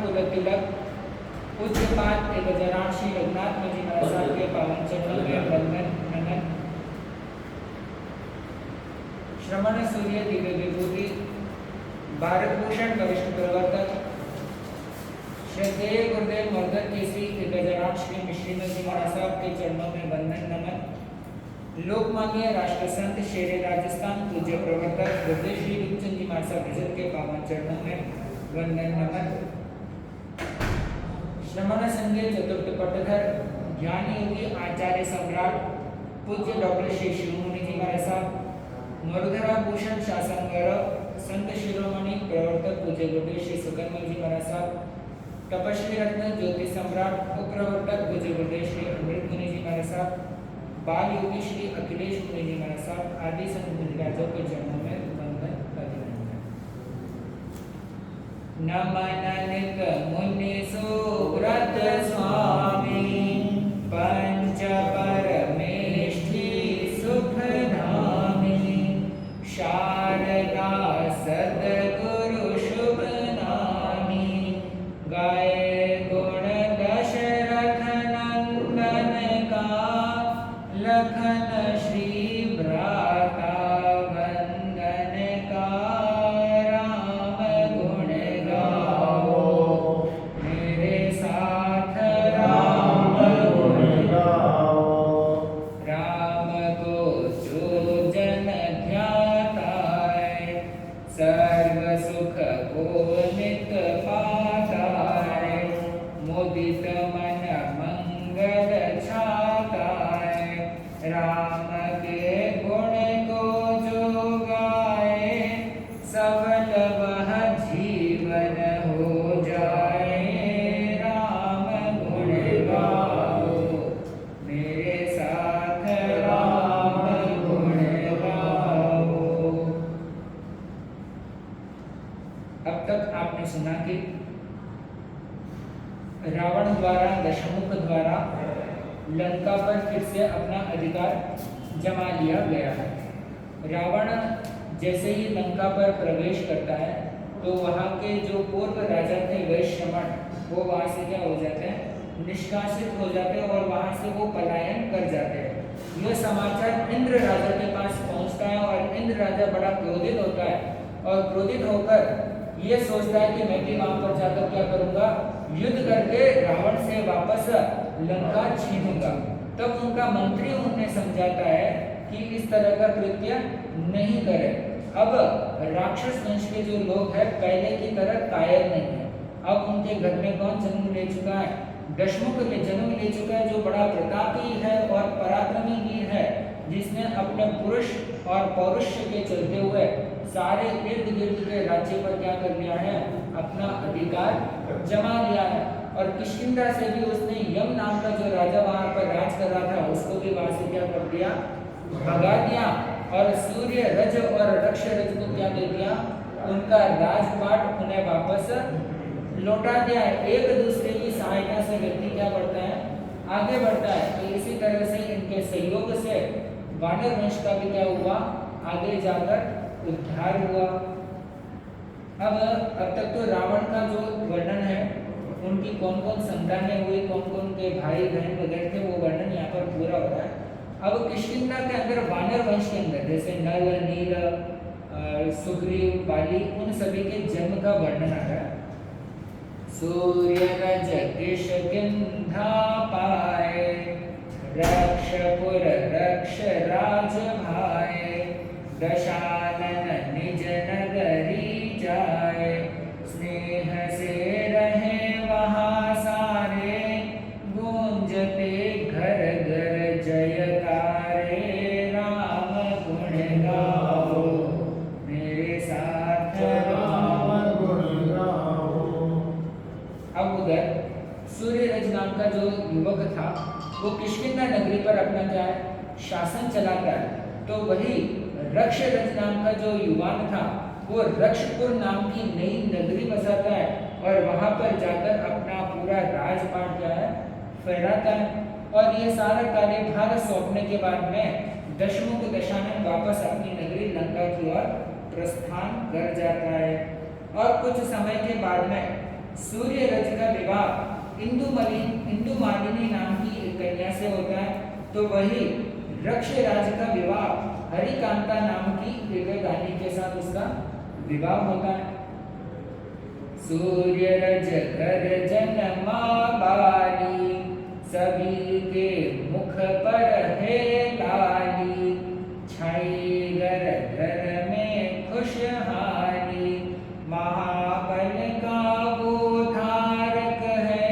कुलतिलक पूज्यपाद एक गजानन श्री रघुनाथ जी महाराज साहब के पावन चरणों में वंदन नमन। श्रमण सूर्य दिव्य विभूति भारत भूषण वरिष्ठ प्रवर्तक श्रद्धेय गुरुदेव मर्दन केसरी एक गजानन श्री मिश्री जी महाराज साहब के चरणों में वंदन नमन। लोकमान्य राष्ट्र संत शेरे राजस्थान पूज्य प्रवर्तक गुरुदेव श्री विचन जी महाराज साहब के पावन चरणों में वंदन नमन। श्रमण संघ चतुर्थ पटधर ज्ञानी योगी आचार्य सम्राट पूज्य डॉक्टर श्री शिरोमणि जी महाराज साहब मरुधरा भूषण शासन गौरव संत शिरोमणि प्रवर्तक पूज्य गुरुदेव श्री सुकन्मल जी महाराज साहब तपस्वी रत्न ज्योति सम्राट उपप्रवर्तक पूज्य गुरुदेव श्री अमृत मुनि जी महाराज साहब बाल योगी श्री अखिलेश मुनि जी महाराज साहब आदि संत मुनिराजों के चरणों में वंदन अभिनंदन। नमन नित मुनि सुव्रत स्वामी पंच परमेष्ठी सुख धामी शारदा सद्गुरु शुभ नामी गाय गुण दशरथ नंदन का लखन श्री भ्राता वंदन का राम गुण गाओ मेरे साथ राम गुण गाओ। राम को जो जन ध्याता है सर्व सुख को नित पाता है मुदित मन मंगल छाता है राम के गुण को जो गाए सफल वह जीवन हो जाए राम गुण गाओ मेरे साथ राम गुण गाओ। अब तक आपने सुना कि रावण द्वारा दशमुख द्वारा लंका पर फिर से अपना अधिकार जमा लिया गया है। रावण जैसे ही लंका पर प्रवेश करता है तो वहाँ के जो पूर्व राजा थे वैश्रमण वो वहाँ से क्या हो जाते हैं निष्कासित हो जाते हैं और वहाँ से वो पलायन कर जाते हैं। यह समाचार इंद्र राजा के पास पहुँचता है और इंद्र राजा बड़ा क्रोधित होता है और क्रोधित होकर ये सोचता है कि मैं भी वहाँ पर जाकर क्या करूँगा युद्ध करके रावण से वापस लंका छीनूंगा। तब उनका मंत्री उन्हें समझाता है कि इस तरह का कृत्य नहीं करे। अब राक्षस वंश के जो लोग हैं पहले की तरह कायर नहीं है। अब उनके घर में कौन जन्म ले चुका है दशमुख में जन्म ले चुका है जो बड़ा प्रतापी है और पराक्रमी वीर है जिसने अपने पुरुष और पौरुष के चलते हुए सारे इर्द गिर्द के राज्य पर क्या कर लिया है अपना अधिकार जमा लिया है। और किष्किंधा से भी उसने यम नाम का जो राजा वहां पर राज कर रहा था उसको भी वहां से क्या कर दिया भगा दिया और सूर्य रज और रक्ष रज को क्या दे दिया उनका राजपाट उन्हें वापस लौटा दिया है। एक दूसरे की सहायता से व्यक्ति क्या बढ़ता है आगे बढ़ता है। तो इसी तरह से इनके सहयोग से वानर वंश का भी क्या हुआ आगे जाकर उद्धार हुआ। अब तक तो रावण का जो वर्णन है उनकी कौन कौन संतानें हुई कौन कौन के भाई बहन वगैरह थे वो वर्णन यहाँ पर पूरा हो रहा है। अब किष्किंधा के अंदर वानर वंश के अंदर जैसे नल नील सुग्रीव बाली उन सभी के जन्म का वर्णन आ रहा है। सूर्य रज किष्किंधा पाए रक्षपुर रक्ष राज भाए दशानन निज नगरी जाए स्नेह से रहे वहाँ सारे गूंजते घर घर जयकारे राम गुण गाओ मेरे साथ राम गुण गाओ। अब उधर सूर्यरज नाम का जो युवक था वो किष्किंधा नगरी पर अपना क्या है शासन चलाता है। तो वही रक्षरज नाम का जो युवान था वो रक्षपुर नाम की नई नगरी बसाता है और वहां पर जाकर अपना पूरा राजपाट जो है फहराता है। और ये सारा कार्यभार सौंपने के बाद में दशमुख दशानन वापस अपनी नगरी लंका की ओर प्रस्थान कर जाता है। और कुछ समय के बाद में सूर्य रज का विवाह इंदु मालिनी नाम की एक कन्या से होता है, तो वही रक्ष राज का विवाह हरिकांता नाम की एक रानी के साथ उसका विवाह होता है। सूर्य रज कर जन्मा बाली, सभी के मुख पर है लाली, छाई घर घर में खुशहाली, महाबल का वो धारक है,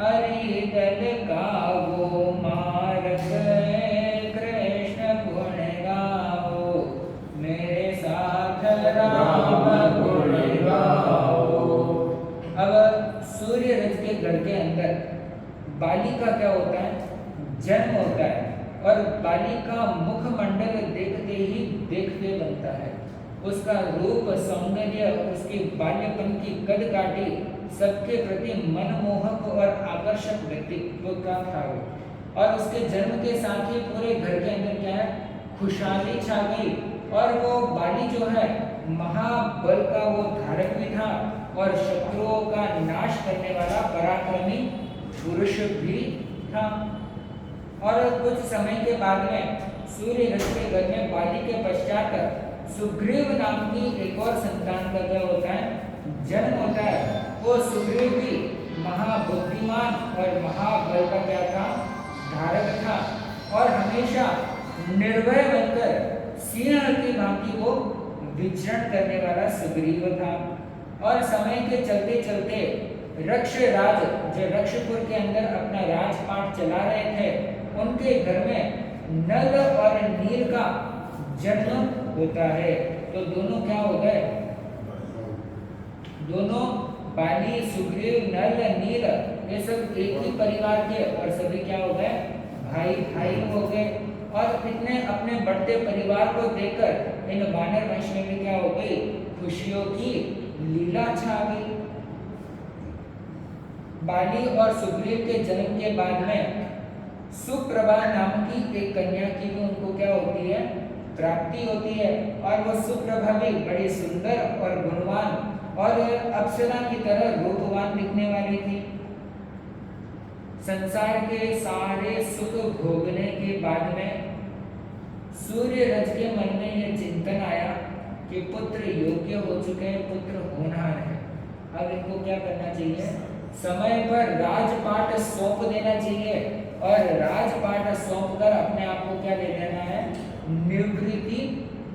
अरिदल का वो मारक है, कृष्ण गुण गाओ मेरे साथ राम गुण गाओ। अब सूर्य रज के गढ़ के अंदर बाली का क्या होता है, जन्म होता है, और बाली का मुखमंडल देखते ही देखते बनता है। उसका रूप सौंदर्य, उसकी बाल्यपन की कद काठी सबके प्रति मनमोहक और आकर्षक व्यक्तित्व का था वो। और उसके जन्म के साथ ही पूरे घर के अंदर क्या है, खुशहाली छा गई। और वो बाली जो है महाबल का वो धारक भी था और शत्रुओं का नाश करने वाला पराक्रमी पुरुष भी था। और कुछ समय के बाद में सूर्य रज के घर में बाली के पश्चात सुग्रीव नाम की एक और संतान का क्या होता है, जन्म होता है। वो सुग्रीव भी महाबुद्धिमान और महाबल का क्या था, धारक था, और हमेशा निर्भय बनकर सिंह की भांति वो विचरण करने वाला सुग्रीव था। और समय के चलते चलते रक्ष राज, जो रक्षपुर के अंदर अपना राजपाट चला रहे थे, उनके घर में नल और नील का जन्म होता है। तो दोनों क्या हो गए, दोनों बाली, सुग्रीव, नल, नील, ये सब एक ही परिवार के, और सभी क्या हो गए, भाई भाई हो गए। और इतने अपने बढ़ते परिवार को देखकर इन वानर वंश में भी क्या हो गई, खुशियों की लीला छा गई। बाली और सुग्रीव के जन्म के बाद में सुप्रभा नाम की एक कन्या की भी उनको क्या होती है, प्राप्ति होती है। और वो सुप्रभा भी बड़ी सुंदर और गुणवान और अप्सरा की तरह रूपवान दिखने वाली थी। संसार के सारे सुख भोगने के बाद में सूर्य रज के मन में यह चिंतन आया कि पुत्र योग्य हो चुके हैं, पुत्र होनहार है। अब इनको क्या करना चाहिए, समय पर राजपाट सौंप देना चाहिए, और राजपाट सौंप कर अपने आप को क्या ले लेना है, निवृत्ति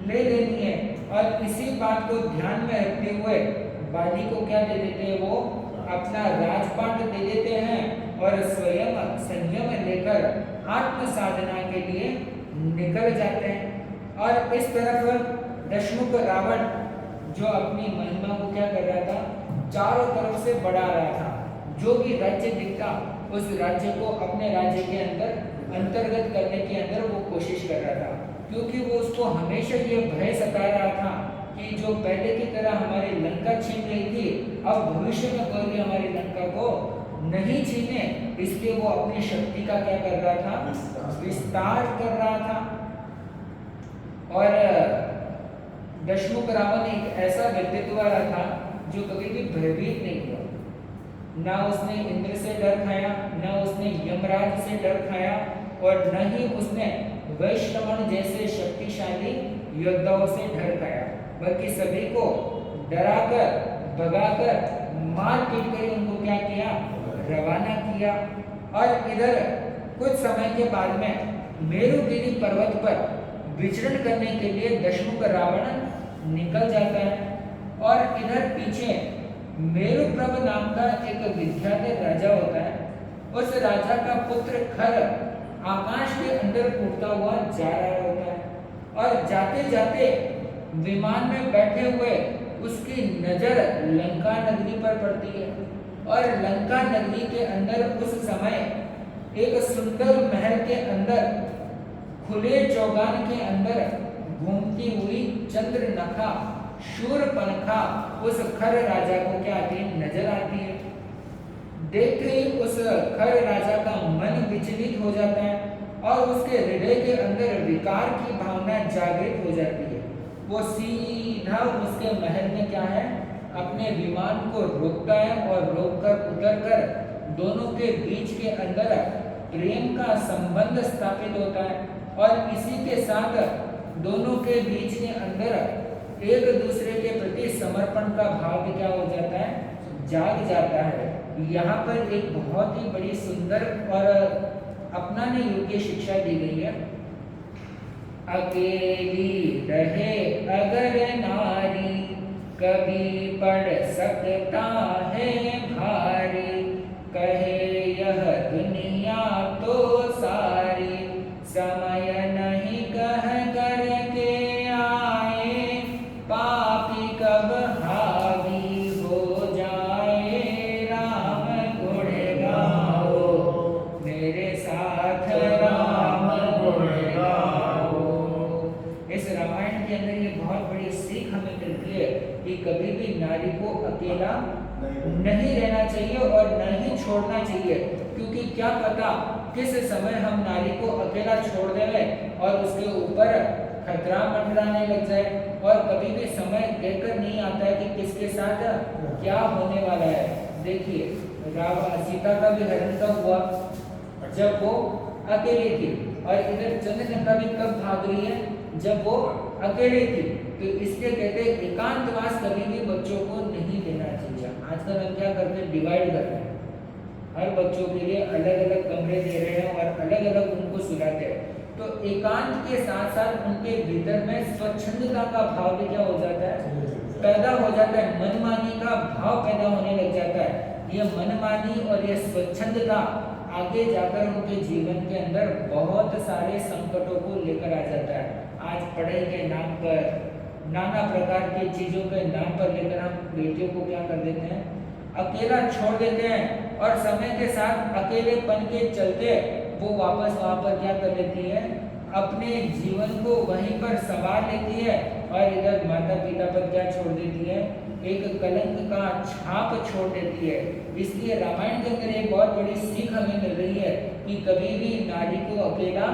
ले लेनी है। और इसी बात को ध्यान में रखते हुए बाली को क्या दे देते हैं, वो अपना राजपाट दे देते हैं और स्वयं संयम लेकर आत्म साधना के लिए निकल जाते हैं। और इस तरफ दशमुख रावण जो अपनी महिमा को क्या कर रहा था, चारों तरफ से बढ़ा रहा था। जो भी राज्य दिखता उस राज्य को अपने राज्य के अंदर अंतर्गत करने के अंदर वो कोशिश कर रहा था, क्योंकि वो उसको हमेशा ये भय सता रहा था कि जो पहले की तरह हमारी लंका छीन रही थी, अब भविष्य में कोई भी हमारी लंका को नहीं छीने। इसलिए वो अपनी शक्ति का क्या कर रहा था, विस्तार कर रहा था। और दशमुख रावण एक ऐसा व्यक्तित्व वाला था जो कभी भी भयभीत नहीं हुआ। ना उसने इंद्र से डर खाया, ना उसने यमराज से डर खाया, और न ही उसने वैश्रवण जैसे शक्तिशाली योद्धाओं से डर खाया, बल्कि सभी को डराकर, भगाकर, मार पीट कर उनको क्या किया, रवाना किया। और इधर कुछ समय के बाद में मेरुगिरी पर्वत पर विचरण करने के लिए दशमुख रावण निकल जाता है। और इधर पीछे मेरुप्रभ नाम का एक विख्यात राजा होता है। उस राजा का पुत्र खर आकाश के अंदर उड़ता हुआ जा रहा होता है, और जाते जाते विमान में बैठे हुए उसकी नजर लंका नगरी पर पड़ती है। और लंका नगरी के अंदर उस समय एक सुंदर महल के अंदर खुले चौगान के अंदर घूमती हुई चंद्रनखा शूरपणखा उस खर राजा को क्या आती है, नजर आती है। देखते ही उस खर राजा का मन विचलित हो जाता है और उसके हृदय के अंदर विकार की भावना जागृत हो जाती है। वो सीधा उसके महल में क्या है, अपने विमान को रोकता है और रोककर उतरकर दोनों के बीच के अंदर प्रेम का संबंध स्थापित होता है और इसी के साथ दोनों के बीच के अंदर एक दूसरे के प्रति समर्पण का भाव भी क्या हो जाता है, जाग जाता है। यहाँ पर एक बहुत ही बड़ी सुंदर और अपनाने योग्य शिक्षा दी गई है। अकेली रहे अगर नारी, कभी पड़ सकता है भारी, कहे यह दुनिया तो सारी, समय नहीं कह करके आए, पापी कब हावी हो जाए, राम गुण गाओ मेरे साथ, राम गुण गाओ। इस रामायण के अंदर ये बहुत बड़ी सीख हमें मिलती है कि कभी भी नारी को अकेला नहीं रहना चाहिए और नहीं छोड़ना चाहिए, क्योंकि क्या पता किस समय हम नारी को अकेला छोड़ दें और उसके ऊपर खतरा मंडराने लग जाए और कभी भी समय देखकर नहीं आता है कि किसके साथ क्या होने वाला है। देखिए सीता का भी हरण कब हुआ, जब वो अकेली थी, और इधर चंद्रलंका भी कब भाग रही है, जब वो अकेली थी। तो इसके कहते एकांतवास कभी भी बच्चों को नहीं देना चाहिए। आजकल हम क्या करते हैं, डिवाइड करते हैं, हर बच्चों के लिए अलग अलग कमरे दे रहे हैं और अलग अलग उनको सुलाते हैं। तो एकांत के साथ साथ उनके भीतर में स्वच्छंदता का भाव भी क्या हो जाता है, पैदा हो जाता है, मनमानी का भाव पैदा होने लग जाता है। ये मनमानी और ये स्वच्छंदता आगे जाकर उनके जीवन के अंदर बहुत सारे संकटों को लेकर आ जाता है। आज पढ़ाई के नाम पर, नाना प्रकार की चीजों के नाम पर लेकर हम बेटियों को क्या कर देते हैं, अकेला छोड़ देते हैं और समय के साथ अकेलेपन के चलते वो वापस वहां पर क्या कर लेती है, अपने जीवन को वहीं पर संवार लेती है और इधर माता पिता पर क्या छोड़ देती है, एक कलंक का छाप छोड़ देती है। इसलिए रामायण के अंदर एक बहुत बड़ी सीख हमें मिल रही है कि कभी भी नारी को अकेला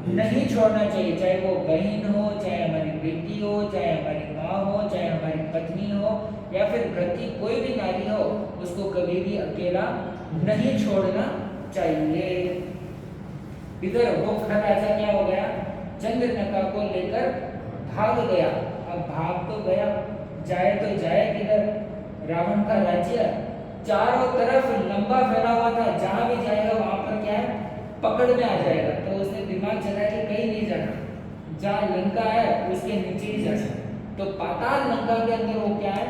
नहीं छोड़ना चाहिए, चाहे वो बहन हो, चाहे हमारी बेटी हो, चाहे हमारी माँ हो, चाहे हमारी पत्नी हो, या फिर घर की कोई भी नारी हो, उसको कभी भी अकेला नहीं छोड़ना चाहिए। इधर वो खर राजा क्या हो गया, चंद्रलंका को लेकर भाग गया। अब भाग तो गया, जाए तो जाए किधर, रावण का राज्य चारों तरफ लंबा फैला हुआ था, जहां भी जाएगा वहां पर क्या है, पकड़ में आ जाएगा। तो उसने दिमाग चलाया कि कहीं नहीं जाना, जहाँ लंका है उसके नीचे ही जाना। तो पाताल लंका के अंदर वो क्या है,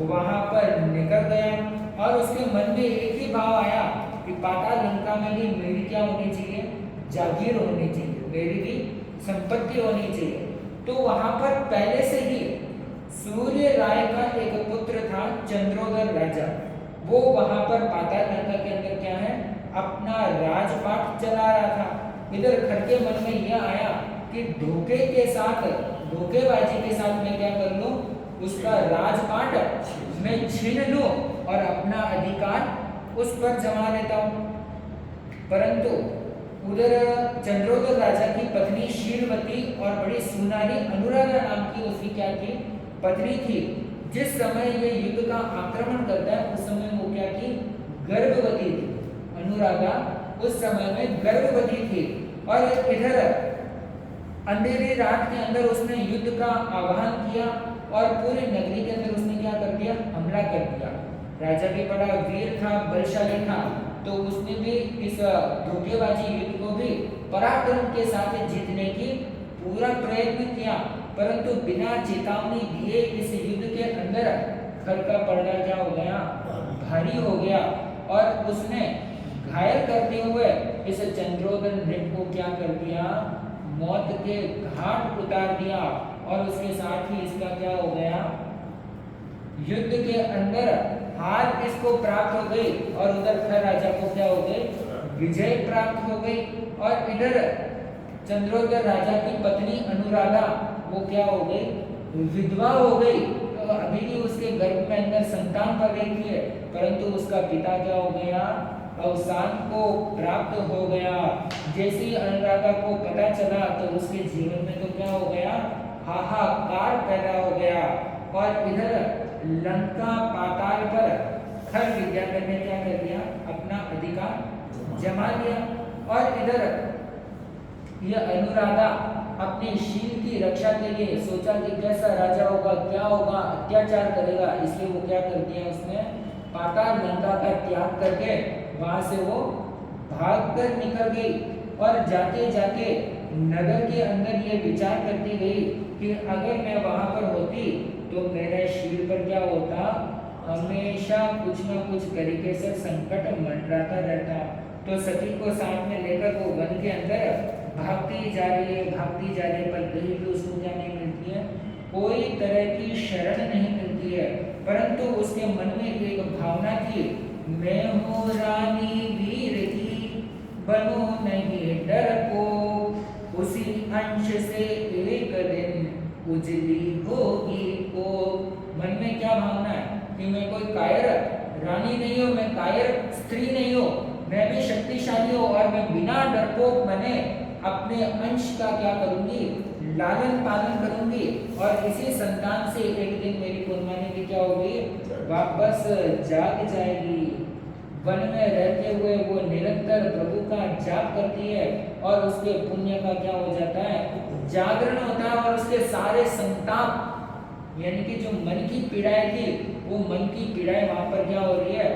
वहां पर निकल गया और उसके मन में एक ही भाव आया कि पाताल लंका में भी मेरी क्या होनी चाहिए, जागीर होनी चाहिए, मेरी भी संपत्ति होनी चाहिए। तो वहां पर पहले से ही सूर्य राय का एक पुत्र था, चंद्रोदर राजा। वो वहां पर पाताल लंका के अंदर क्या है, अपना राजपाट चला रहा था। इधर खर के मन में यह आया कि धोखे के साथ, धोखेबाजी के साथ मैं क्या कर लूं, उसका राजपाट मैं छीन लूं और अपना अधिकार उस पर जमा लेता हूं। परंतु उधर चंद्रोदर राजा की पत्नी शीलवती और बड़ी सुनारी अनुराधा नाम की उसकी क्या थी, पत्नी थी। जिस समय ये युद्ध का आक्रमण करता है उस समय वो क्या थी, गर्भवती थी। अनुराधा उस समय में गर्भवती थी और इधर अंधेरी रात के अंदर उसने युद्ध का आह्वान किया और पूरी नगरी के अंदर उसने क्या कर दिया, हमला कर दिया। राजा भी बड़ा वीर था, बलशाली था, तो उसने भी इस धोखेबाजी युद्ध को भी पराक्रम के साथ जीतने की पूरा प्रयत्न किया। परंतु बिना चेतावनी दिए इस युद्ध के अंदर खर का पलड़ा क्या हो गया, भारी हो गया और उसने घायल करते हुए इस चंद्रोदर नृप को क्या कर दिया, मौत के घाट उतार दिया। और उसके साथ ही इसका क्या हो गया, युद्ध के अंदर हार इसको प्राप्त हो गई और उधर खर राजा को क्या हो गई, विजय प्राप्त हो गई। और इधर चंद्रोदर राजा की पत्नी अनुराधा वो क्या हो गई, विधवा हो गई। तो अभी भी उसके गर्भ में अंदर संतान पड़ रही थी, परंतु उसका पिता क्या हो गया, अवसान को प्राप्त हो गया। जैसे ही अनुराधा को पता चला तो उसके जीवन में तो क्या हो गया, हाहाकार पैदा हो गया। और इधर लंका पाताल पर खर विद्याधर ने क्या कर दिया, अपना अधिकार जमा लिया। और इधर यह अनुराधा अपने शील की रक्षा के लिए सोचा कि कैसा राजा होगा, क्या होगा, अत्याचार करेगा, इसलिए वो क्या कर दिया, उसने पाताल लंका का त्याग करके वहां से वो भागकर निकल गई। और जाते जाते नगर के अंदर ये विचार करती गई कि अगर मैं वहां पर होती तो मेरे शील पर क्या होता, हमेशा कुछ न कुछ तरीके से संकट मंडराता रहता। तो सती को साथ में लेकर वो वन के अंदर भागती जा रही है, भागती जा रही है, पर कहीं भी उसको क्या नहीं मिलती है, कोई तरह की शरण नहीं मिलती है। परंतु उसके मन में एक भावना थी, मैं हूँ रानी वीर की, बनो नहीं डर को, उसी अंश से एक दिन उजली होगी को। मन में क्या भावना है कि मैं कोई कायर रानी नहीं हूँ, मैं कायर स्त्री नहीं हूँ, मैं भी शक्तिशाली हूँ और मैं बिना डरपोक बने अपने अंश का क्या करूंगी, लालन पालन करूंगी। और इसी संतान से एक दिन मेरी कुर्बानी की क्या होगी, वापस जाग जाएगी। वन में रहते हुए वो निरंतर प्रभु का जाप करती है और उसके पुण्य का क्या हो जाता है, जागरण होता है। और उसके सारे संताप यानी कि जो मन की पीड़ाएं थी, वो मन की पीड़ाएं वहां पर क्या हो रही है,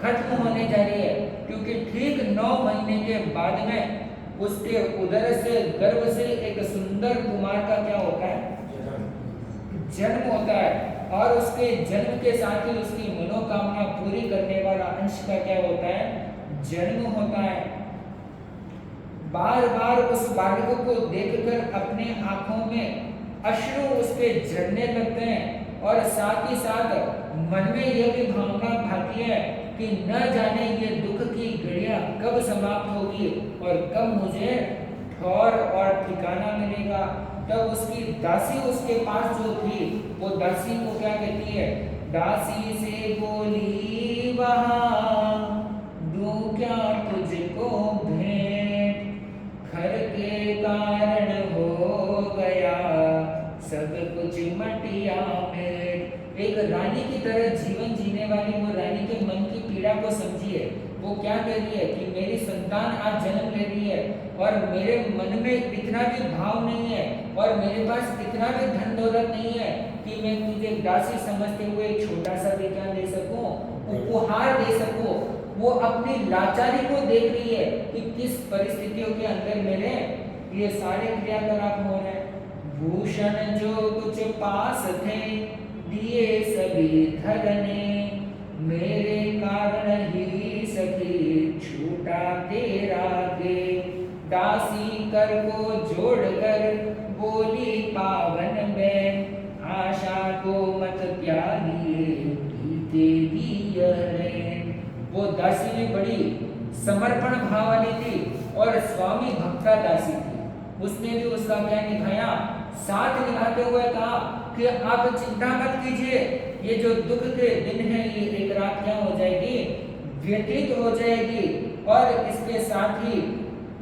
खत्म होने जा रही है। क्योंकि ठीक 9 महीने के बाद में उसके उदर से, गर्भ से एक सुंदर कुमार का क्या होता है, जन्म होता है। और उसके जन्म के साथ ही उसकी मनोकामना पूरी करने वाला अंश का क्या होता है, जन्म होता है। बार बार उस बालक को देखकर अपने आंखों में अश्रु उसके झरने लगते हैं। और साथ ही साथ मन में यह भी भावना भाती है कि न जाने ये दुख की घड़ियां कब समाप्त होगी और कब मुझे ठौर और ठिकाना मिलेगा। तब उसकी दासी उसके पास जो थी, वो दासी को क्या कहती है, दासी से बोली वहां दूं क्या तुझको भेंट, घर के कारण हो गया सब कुछ मटिया में। एक रानी की तरह जीवन जीने वाली वो रानी के मन की पीड़ा को समझिए। वो क्या कह रही है कि मेरी संतान आज जन्म ले रही है और मेरे मन में इतना भी भाव नहीं है और मेरे पास इतना भी धन दौलत नहीं है कि मैं तुझे दासी समझते हुए छोटा सा भी क्या दे सकूं, उपहार दे सकूं। वो अपनी लाचारी को देख रही है कि किस परिस्थितियों के अंदर मेरे ये सारे क्रियाकलाप हो रहे हैं। भूषण जो कुछ पास थे दिए सभी धरने, मेरे कारण ही सखी छूटा तेरा गे। दासी कर को जोड़कर बोली पावन में, आशा को मत त्यागिए बीतेगी यह रेन। वो दासी भी बड़ी समर्पण भाव वाली थी और स्वामी भक्ता दासी थी। उसने भी उसका क्या निभाया, साथ निभाते हुए कहा कि आप चिंता मत कीजिए, ये जो दुख के दिन है ये एक रात क्या हो जाएगी, व्यतीत हो जाएगी। और इसके साथ ही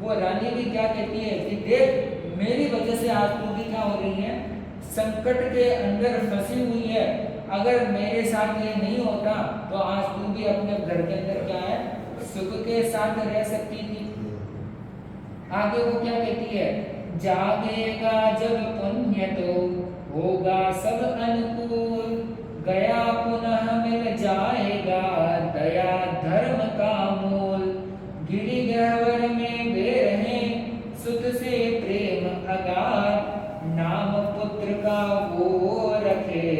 वो रानी भी क्या कहती है कि देख मेरी वजह से आज तू भी क्या हो रही है, संकट के अंदर फंसी हुई है। अगर मेरे साथ ये नहीं होता तो आज तू भी अपने घर के अंदर क्या है, सुख के साथ रह सकती थी। आगे वो क्या कहती है, जागेगा जब पुण्य तो होगा सब अनुकूल, गया पुनः मिल जाएगा दया धर्म का मूल। गिरि गह्वर में वे रहे सुत से प्रेम अगाध, नाम पुत्र का वो रखे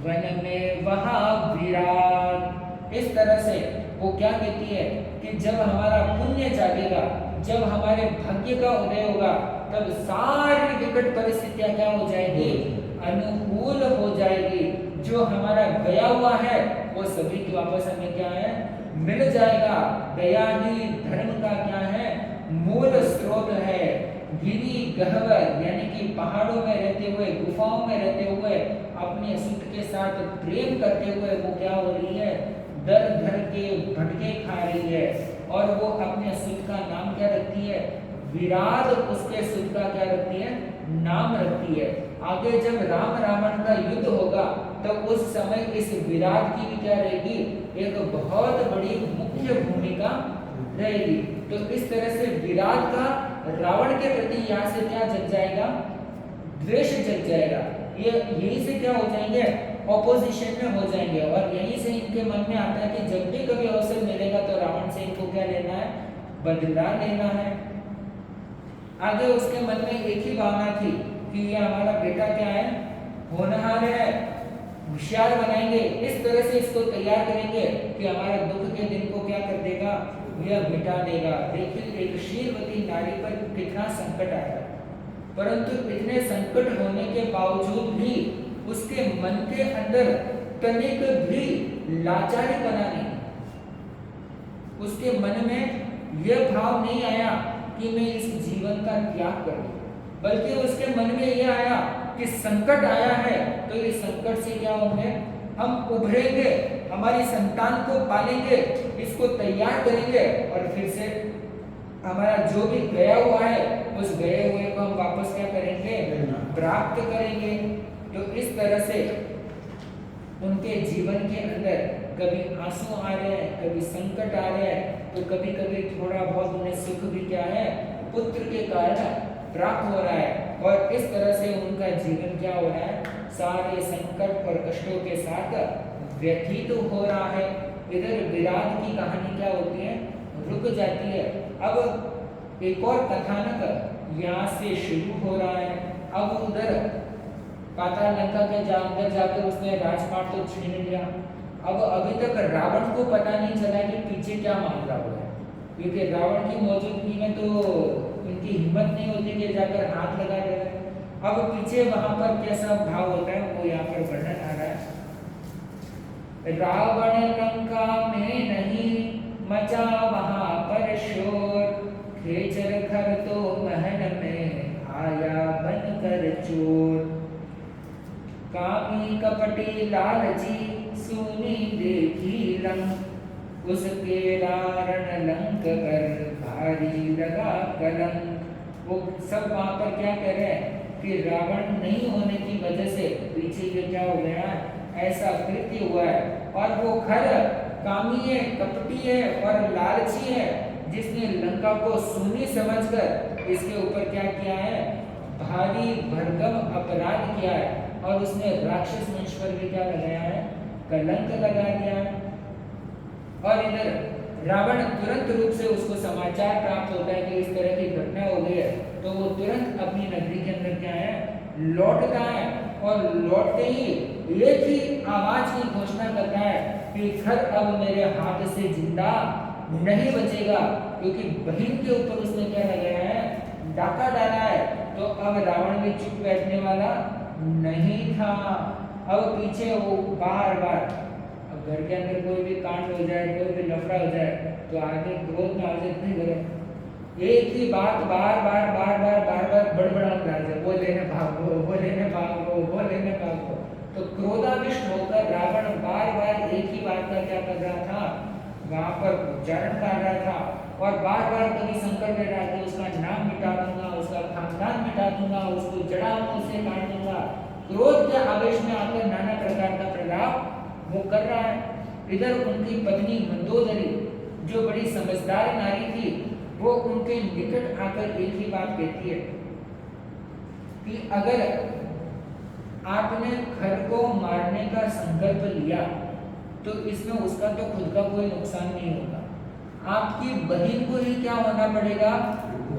वन में वहां विराट। इस तरह से वो क्या कहती है कि जब हमारा पुण्य जागेगा, जब हमारे भाग्य का उदय होगा, तब सारी विकट परिस्थितियां क्या हो जाएगी, अनुकूल हो जाएगी। जो हमारा गया हुआ है वो सभी की वापस हमें क्या है, मिल जाएगा। दया ही धर्म का क्या है, मूल स्रोत है। गिरि गह्वर यानी कि पहाड़ों में रहते हुए, गुफाओं में रहते हुए, अपने सुत के साथ प्रेम करते हुए वो क्या हो रही है, दर दर के भटके खा रही है। और वो अपने सुत का नाम क्या रखती है, विराट उसके सुत का क्या रखती है, नाम रखती है। आगे जब राम रावण का युद्ध होगा तो उस समय इस विराट की भी क्या रहेगी, एक बहुत बड़ी मुख्य भूमिका रहेगी। तो इस तरह से विराट का रावण के प्रति यहाँ से क्या जग जाएगा, द्वेष जग जाएगा। ये यहीं से क्या हो जाएंगे, ऑपोजिशन में हो जाएंगे। और यहीं से इनके मन में आता है कि जब भी कभी अवसर मिलेगा तो रावण से इनको क्या लेना है, बदला लेना है। आगे उसके मन में एक ही भावना थी कि ये हमारा बेटा क्या है, होनहार है, होशियार बनाएंगे, इस तरह से इसको तैयार करेंगे कि हमारा दुख के दिन को क्या कर देगा, यह मिटा देगा। देखिए एक शीलवती नारी पर कितना संकट आया, परंतु इतने संकट होने के बावजूद भी उसके मन के अंदर तनिक भी लाचारी बना नहीं। उसके मन में यह भाव नहीं आया कि मैं इस जीवन का त्याग कर दूं, बल्कि उसके मन में यह आया कि संकट आया है तो इस संकट से क्या होंगे, हम उभरेंगे, हमारी संतान को पालेंगे, इसको तैयार करेंगे और फिर से हमारा जो भी गया हुआ है उस गए हुए को हम वापस क्या करेंगे, प्राप्त करेंगे। तो इस तरह से उनके जीवन के अंदर कभी आंसू आ रहे हैं, कभी संकट आ रहे हैं, तो कभी कभी थोड़ा बहुत उन्हें सुख भी क्या है, पुत्र के कारण प्राप्त हो रहा है। और इस तरह से उनका जीवन क्या हो रहा है, सारे संकट और कष्टों के साथ व्यतीत हो रहा है। इधर विराट की कहानी क्या होती है, रुक जाती है। अब एक और कथानक यहाँ से शुरू हो रहा है। अब उधर पाताल लंका के अंदर जाकर उसने राजपाट तो छीन लिया। अब अभी तक रावण को पता नहीं चला कि पीछे क्या मामला हो रहा है, क्योंकि रावण की मौजूदगी में तो उनकी हिम्मत नहीं होती कि जाकर हाथ लगा दे रहे। अब पीछे वहां पर कैसा भाव होता है वो यहाँ पर वर्णन आ रहा है। रावण लंका में नहीं मचा वहां पर शोर, खेचर घर तो महल में आया बनकर चोर। कामी कपटी लालची सुनी देखी लंक, उसके दारण लंक कर भारी लगा कलंक। वो सब वहां पर क्या कह रहे हैं कि रावण नहीं होने की वजह से पीछे ये क्या हो गया, ऐसा कृत्य हुआ है। और वो खर कामी है, कपटी है और लालची है, जिसने लंका को सुनी समझकर इसके ऊपर क्या किया है, भारी भरकम अपराध किया है। और उसने राक्षस वंश पर भी क्या लगाया है, कलंक लगा दिया है। और इधर रावण तुरंत रूप से उसको समाचार प्राप्त होता है कि इस तरह की घटना हो गई है, तो वो तुरंत अपनी नगरी के अंदर क्या है, लौटता है। और लौटते ही एक ही आवाज की घोषणा करता है कि खर अब मेरे हाथ से जिंदा नहीं बचेगा, क्योंकि बहन के ऊपर उसने क्या लगाया है, डाका डाला है। तो अब रावण भी चुप बैठने वाला नहीं था। अब पीछे वो बार बार, अब घर के अंदर कोई भी कांड हो जाए, कोई भी लफड़ा हो जाए, तो आगे क्रोध में आवेश नहीं करे, एक ही बात बार बार बार बार बार बार बड़बड़ाता है, वो लेने भागो, वो लेने भागो, वो लेने भागो। तो क्रोधाविष्ट होकर रावण बार बार एक ही बात का क्या कर रहा था, वहां पर उच्चारण कर रहा था और बार बार कभी संकल्प ले रहा था, उसका नाम मिटा दूंगा, उसका खानदान मिटा दूंगा, उसको जड़ा से काट दूंगा। क्रोध के आवेश में आकर नाना प्रकार का प्रलाप वो कर रहा है। इधर उनकी पत्नी मंदोदरी जो बड़ी समझदार नारी थी, वो उनके निकट आकर एक ही बात कहती है कि अगर आपने खर को मारने का संकल्प लिया तो इसमें उसका तो खुद का कोई नुकसान नहीं होगा, आपकी बहन को ही क्या होना पड़ेगा,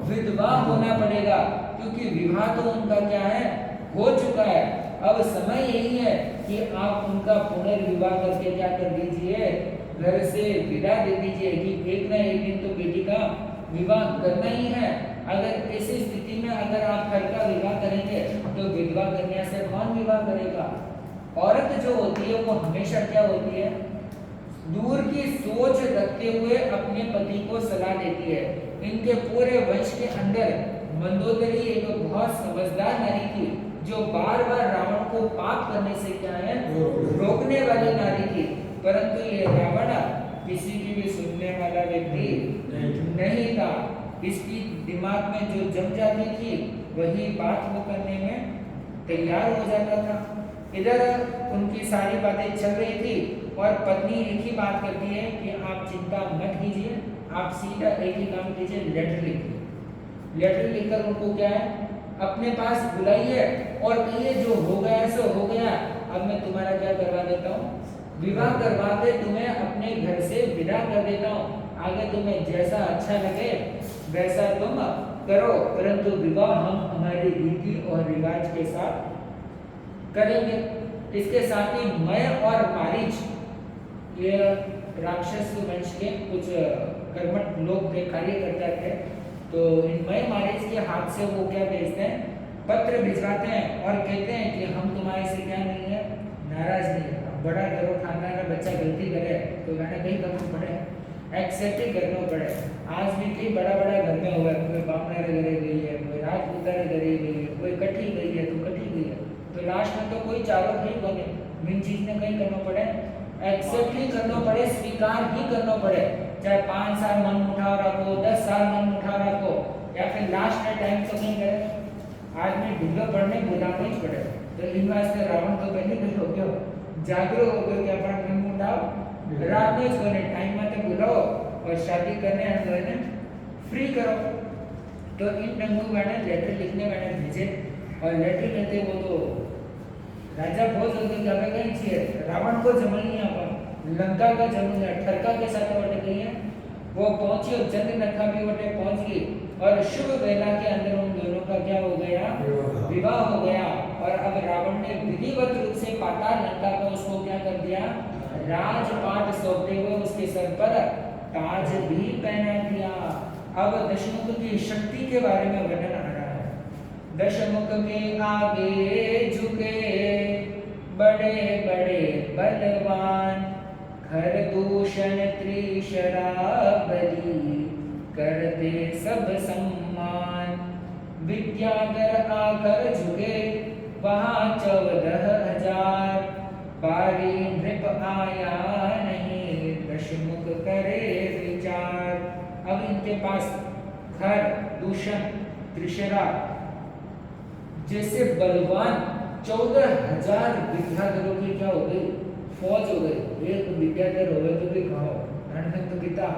विधवा होना पड़ेगा, क्योंकि विवाह तो उनका क्या है, हो चुका है। अब समय यही है कि आप उनका पुनर्विवाह करके क्या कर दीजिए, घर से विदा दे दीजिए कि एक ना एक दिन तो बेटी का विवाह करना ही है। अगर ऐसी स्थिति में अगर आप खर का विवाह करेंगे तो विधवा कन्या से कौन विवाह करेगा। औरत जो होती है वो हमेशा क्या होती है, दूर की सोच रखते हुए अपने पति को सलाह देती है। इनके पूरे वंश के अंदर मंदोदरी एक बहुत समझदार नारी थी, जो बार बार रावण को पाप करने से क्या है, रोकने वाली नारी थी। परंतु ये रावण किसी की भी सुनने वाला व्यक्ति नहीं था। इसकी दिमाग में जो जम जाती थी वही बात वो करने में तैयार हो जाता था। इधर उनकी सारी बातें चल रही थी और पत्नी एक ही बात करती है कि आप चिंता मत कीजिए, आप सीधा एक ही काम कीजिए, लेटर लिखिए। लेटर लिखकर उनको क्या है अपने पास बुलाइए और कहिए जो हो गया सो हो गया, अब मैं तुम्हारा क्या करवा देता हूँ, विवाह करवा के तुम्हें अपने घर से विदा कर देता हूँ, आगे तुम्हें जैसा अच्छा लगे वैसा तुम करो, परंतु विवाह हम हमारी रीति और रिवाज के साथ करेंगे। इसके साथ ही मैं और मारीच, ये राक्षस वंश के कुछ कर्मठ लोग थे, कार्यकर्ता थे, तो इन मय मारीच के हाथ से वो क्या भेजते हैं, पत्र भिजवाते हैं और कहते हैं कि हम तुम्हारे से क्या नहीं है, नाराज नहीं है, बड़ा करो खानदान का बच्चा गलती करे तो मैंने कहीं करना पड़े, एक्सेप्ट ही करना पड़े। आज भी कई बड़ा बड़ा घर में हुआ है, कोई बामना घरे गई है, कोई राजपूता घरे गई है, कोई कटी गई है तो कटी गई है, तो लास्ट में तो कोई चारों नहीं बने, मेन चीज ने कहीं करना पड़े, एक्सेप्ट ही करना पड़े, स्वीकार ही करना पड़े, चाहे 5 साल मन उठाव रखो, 10 साल मन उठाव रखो, या फिर लास्ट में टाइम तो नहीं करे, आदमी ढूंढो पड़ने बुलाना ही पड़े। तो इन वास्ते रावण तो पहले भी हो गया जागरूक हो गया कि अपन मन उठाव रात में सोने टाइम में तो बुलाओ और शादी करने आने फ्री करो। तो इन ढंगों मैंने लेटर लिखने मैंने भेजे और लेटर कहते वो तो राजा बहुत जल्दी क्या कहीं चाहिए, रावण को जमाई यहाँ पर लंका का जमीन है, ठरका के साथ वटे गई है, वो पहुंची और चंद्र नखा भी वटे पहुंच गई और शुभ वेला के अंदर उन दोनों का क्या हो गया, विवाह हो गया। और अब रावण ने विधिवत रूप से पाताल लंका को उसको क्या कर दिया, राजपाट सौंपते हुए उसके सर पर ताज भी पहना दिया। अब दशमुख की शक्ति के बारे में वर्णन आ रहा है। दशमुख के आगे झुके बड़े बड़े बलवान, खर दूषण त्रिशराबली करते सब सम्मान, विद्याधर आकर झुके वहाँ 14,000, बारी नृप आया नहीं दशमुख करे विचार। अब इनके पास खर दूषण त्रिशरा जैसे बलवान 14,000 विद्याधरों की क्या हो गई, फौज हो गई। एक विद्याधर हो गए तो भी कहो तो कितना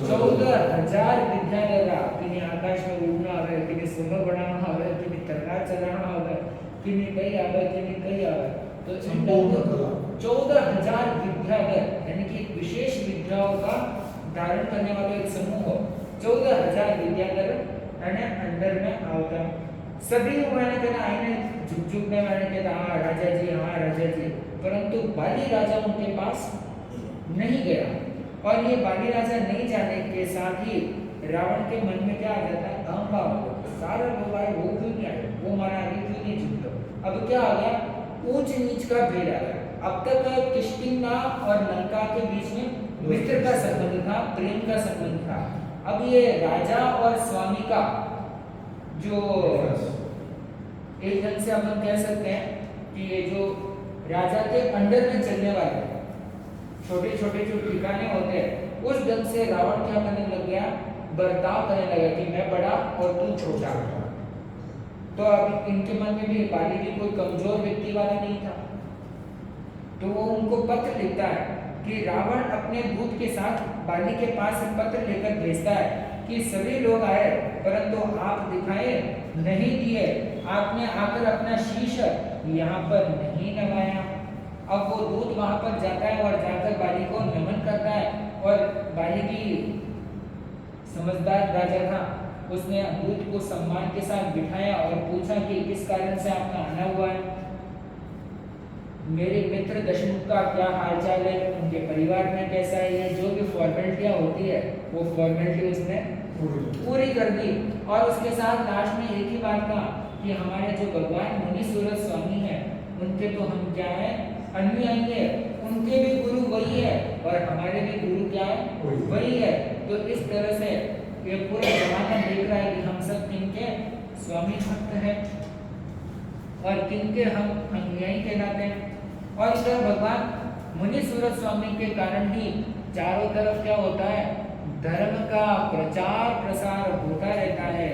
14,000 विद्याधर, किन्हीं आकाश में उड़ना आवे, किन्हीं सोना बनाना आवे, किन्हीं तलवार चलाना आवे, किन्हीं कहीं आवे, किन्हीं कहीं आवे, तो 14,000 विद्याधर यानी कि विशेष विद्याओं का धारण करने वाला एक समूह हो, 14,000 विद्याधर अंदर में आवता। सभी मैंने कहना आईने झुक झुक में मैंने कहता हाँ राजा जी, हाँ राजा जी, परंतु बाली राजा उनके पास नहीं गया। और ये बाली राजा नहीं जाने के साथ ही रावण के मन में क्या आ जाता है, अहंभाव, सारे लोग आए वो क्यों नहीं आए, वो हमारा आगे क्यों नहीं झुकते। अब क्या आ गया, ऊंच नीच का भेद आ गया। अब तक किष्किंधा और लंका के बीच में मित्र का संबंध था, प्रेम का संबंध था। अब ये राजा और स्वामी का जो एक ढंग से अपन कह सकते हैं कि ये जो राजा के अंडर में चलने वाले छोटे छोटे जो ठिकाने होते हैं, उस ढंग से रावण क्या करने लग गया, बर्ताव करने लगा कि मैं बड़ा और तू छोटा। तो अब इनके मन में भी बाली भी कोई कमजोर व्यक्ति वाला नहीं था, तो वो उनको पत्र लिखता है कि रावण अपने दूत के साथ बाली के पास पत्र लेकर भेजता है कि सभी लोग आए परंतु आप दिखाए नहीं दिए, आपने आकर अपना शीश यहाँ पर नहीं नवाया। अब वो दूत वहां पर जाता है और जाकर बाली को नमन करता है, और बाली भी समझदार राजा था, उसने दूत को सम्मान के साथ बिठाया और पूछा कि किस कारण से आपका आना हुआ है। मेरे मित्र दशमुख का क्या हालचाल है, उनके परिवार में कैसा है, ये जो भी फॉर्मेलिटियां होती है वो फॉर्मेलिटी उसने पूरी कर दी। और उसके साथ लास्ट में एक ही बात कहा कि हमारे जो भगवान मुनि सूरज स्वामी हैं उनके तो हम क्या है, अनुयायी है, उनके भी गुरु वही है और हमारे भी गुरु क्या है, वही है। तो इस तरह से ये पूरा जमाना देख रहा है कि हम सब किनके स्वामी भक्त हैं और किनके हम अनुयायी कहलाते हैं। और इधर भगवान मुनि सूरज स्वामी के कारण ही चारों तरफ क्या होता है, धर्म का प्रचार प्रसार होता रहता है।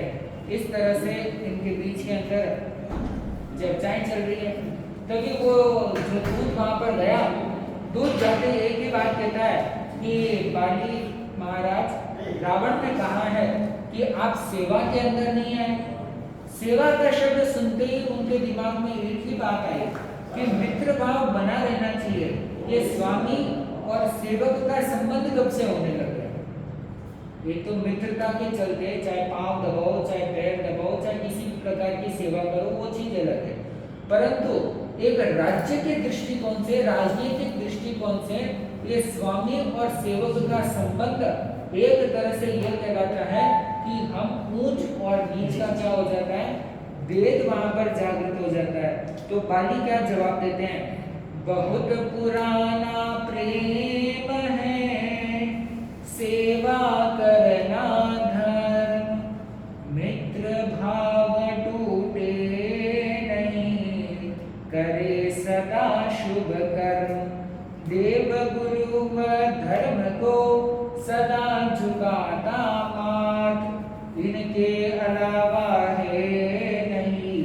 इस तरह से इनके बीच के अंदर चर्चाएं चल रही है। तभी वो जो दूत वहां पर गया, दूत जाते ही एक ही बात कहता है कि बाली महाराज, रावण ने कहा है कि आप सेवा के अंदर नहीं आए। सेवा का शब्द सुनते ही उनके दिमाग में एक ही बात आई कि मित्र भाव बना रहना चाहिए। ये स्वामी और सेवक का संबंध कब से होने लग गया? ये तो मित्रता के चलते, चाहे पांव दबाओ, चाहे पैर दबाओ, चाहे किसी भी प्रकार की सेवा करो, वो चीज अलग है। परंतु एक राज्य के दृष्टिकोण से, राजनीतिक दृष्टिकोण से ये स्वामी और सेवक का संबंध एक तरह से यह कहलाता है कि हम ऊंच और नीच का क्या हो जाता है, भेद वहां पर जागृत हो जाता है। तो बाली क्या जवाब देते हैं? बहुत पुराना प्रेम है, सेवा करना धर्म, मित्र भाव टूटे नहीं, करे सदा शुभ कर्म, देव गुरु व धर्म को सदा झुकाता माथ, इनके अलावा है नहीं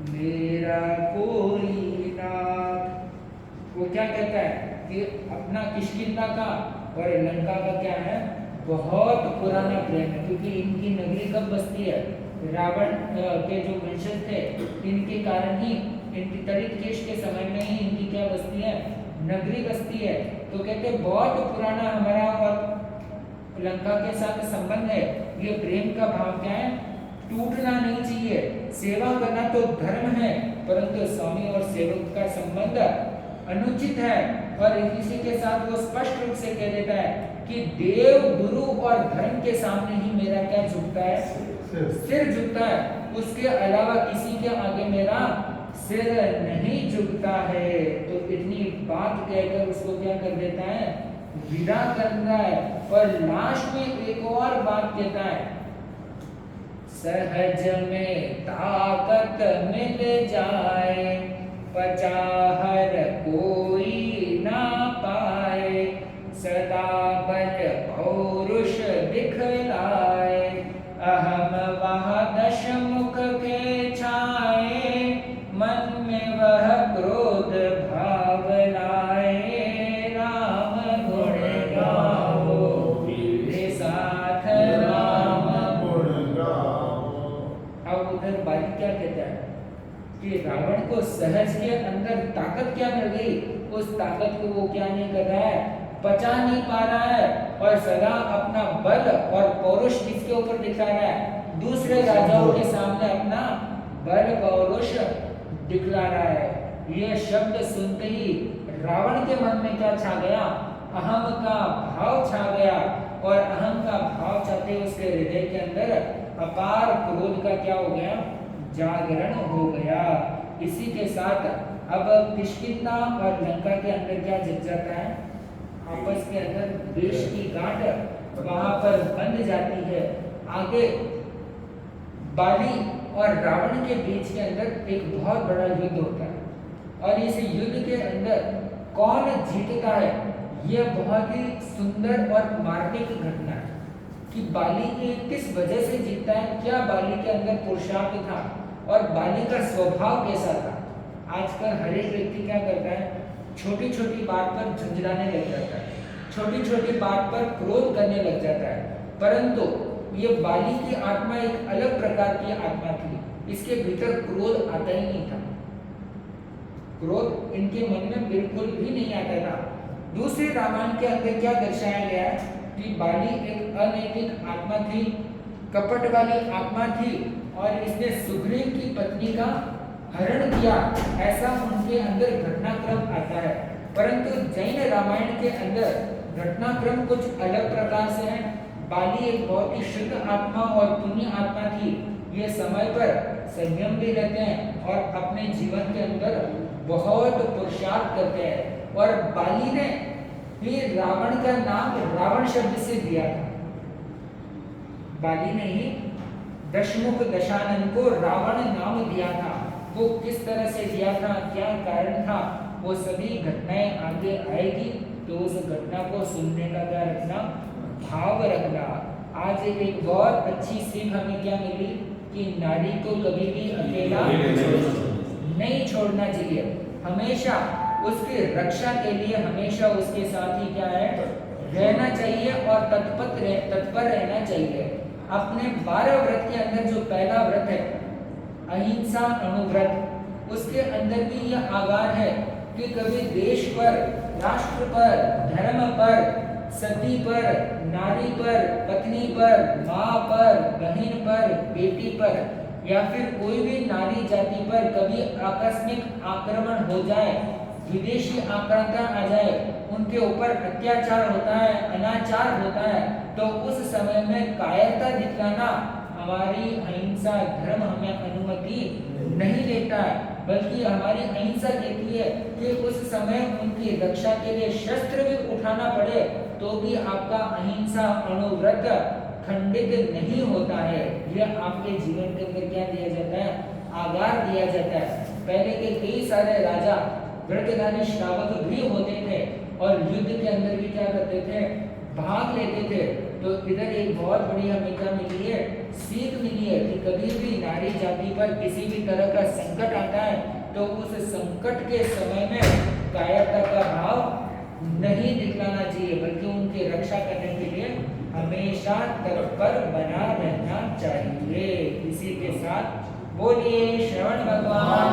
मेरा कोई नाथ। वो क्या कहता है कि अपना किष्किंधा का और लंका का क्या है, बहुत पुराना प्रेम है। क्योंकि इनकी नगरी कब बसती है? रावण के जो वंशज थे, इनके कारण ही, इनकी तड़ितकेश के समय में ही इनकी क्या बसती है, नगरी बसती है। तो कहते बहुत पुराना हमारा और लंका के साथ संबंध है। ये प्रेम का भाव क्या है, टूटना नहीं चाहिए। सेवा करना तो धर्म है, परंतु स्वामी और सेवक का संबंध अनुचित है। और इसी के साथ वो स्पष्ट रूप से कह देता है कि देव गुरु और धर्म के सामने ही मेरा क्या झुकता है, सिर झुकता है, उसके अलावा किसी के आगे मेरा सिर नहीं झुकता है। तो इतनी बात कहकर उसको क्या कर देता है, विदा करता है। और लास्ट में एक और बात कहता है, सहज में ताकत मिल जाए, पचाहर कोई ना पाए, सदा बल पौरुष दिखलाए, अहम वह दशमुख के छाए, मन में वह क्रोध भाव लाए, राम गुण गाओ मेरे साथ राम गुण गाओ। अब उधर बाली क्या कहता है कि रावण को सहज के अंदर ताकत क्या मिल गई, उस ताकत को वो क्या नहीं कर रहा है, पचा नहीं पा रहा है, और सदा अपना बल और पौरुष किसके ऊपर दिखा रहा है, दूसरे राजाओं के सामने अपना बल पौरुष दिखला रहा है। यह शब्द सुनते ही रावण के मन में क्या छा गया, अहम का भाव छा गया। और अहम का भाव छाते उसके हृदय के अंदर अपार क्रोध का क्या हो गया, जागरण हो गया। इसी के साथ अब किष्किंधा और लंका के अंदर क्या जग जाता है, आपस के अंदर देश की गांठ वहां पर बंध जाती है। आगे बाली और रावण के बीच के अंदर एक बहुत बड़ा युद्ध होता है, और इस युद्ध के अंदर कौन जीतता है, यह बहुत ही सुंदर और मार्मिक घटना है कि बाली किस वजह से जीतता है, क्या बाली के अंदर पुरुषार्थ था और बाली का स्वभाव कैसा था। आजकल हर एक व्यक्ति क्या करता है, छोटी छोटी बात पर झंझलाने लग जाता है, छोटी छोटी बात पर क्रोध करने लग जाता है। परंतु ये बाली की आत्मा एक अलग प्रकार की आत्मा थी, इसके भीतर क्रोध आता ही नहीं था, क्रोध इनके मन में बिल्कुल भी नहीं आता था। दूसरे रामायण के अंदर क्या दर्शाया गया है कि बाली एक अनैतिक आत्मा थी, कपट वाली आत्मा थी, और इसने सुग्रीव की पत्नी का हरण किया, ऐसा उनके अंदर घटनाक्रम आता है। परंतु जैन रामायण के अंदर घटनाक्रम कुछ अलग प्रकार से है। बाली एक बहुत ही शुद्ध आत्मा और पुण्य आत्मा थी, ये समय पर संयम भी रहते हैं और अपने जीवन के अंदर बहुत पुरुषार्थ करते हैं। और बाली ने ही रावण का नाम रावण शब्द से दिया था, बाली ने ही दशमुख दशानन को रावण नाम दिया था। वो किस तरह से दिया था, क्या कारण था, वो सभी घटनाएं आगे आएगी, तो उस घटना को सुनने का क्या रखना, भाव रखना। आज एक बहुत अच्छी सीख हमें क्या मिली कि नारी को कभी भी अकेला नहीं छोड़ना चाहिए। हमेशा उसकी रक्षा के लिए हमेशा उसके साथ ही क्या है, रहना चाहिए और तत्पर रहना चाहिए। अपने 12 व्रत के अंदर जो पहला व्रत है अहिंसा अणुव्रत, उसके अंदर भी यह आगार है कि कभी देश पर, राष्ट्र पर, धर्म पर, सती पर, नारी पर, पत्नी पर, माँ पर, बहन पर, बेटी पर या फिर कोई भी नारी जाति पर कभी आकस्मिक आक्रमण हो जाए, विदेशी आक्रांता आ जाए, उनके ऊपर अत्याचार होता है, अनाचार होता है, तो उस समय में कायरता दिखाना हमारी अहिंसा धर्म हमें अनुमति नहीं देता है, बल्कि हमारी अहिंसा कहती है कि उस समय उनकी रक्षा के लिए शस्त्र भी उठाना पड़े तो भी आपका अहिंसा अणुव्रत खंडित नहीं होता है। यह आपके जीवन के अंदर क्या दिया जाता है, आगार दिया जाता है। पहले के कई सारे राजा व्रतधारी श्रावक भी होते थे और युद्ध के अंदर भी क्या करते थे, भाग लेते थे। तो इधर एक बहुत बड़ी हमें क्या मिली है, सीख मिली है कि कभी भी नारी जाति पर किसी भी तरह का संकट आता है तो उस संकट के समय में कायरता का भाव नहीं दिखलाना चाहिए, बल्कि उनकी रक्षा करने के लिए हमेशा तत्पर बना रहना चाहिए। इसी के साथ बोलिए श्रवण भगवान।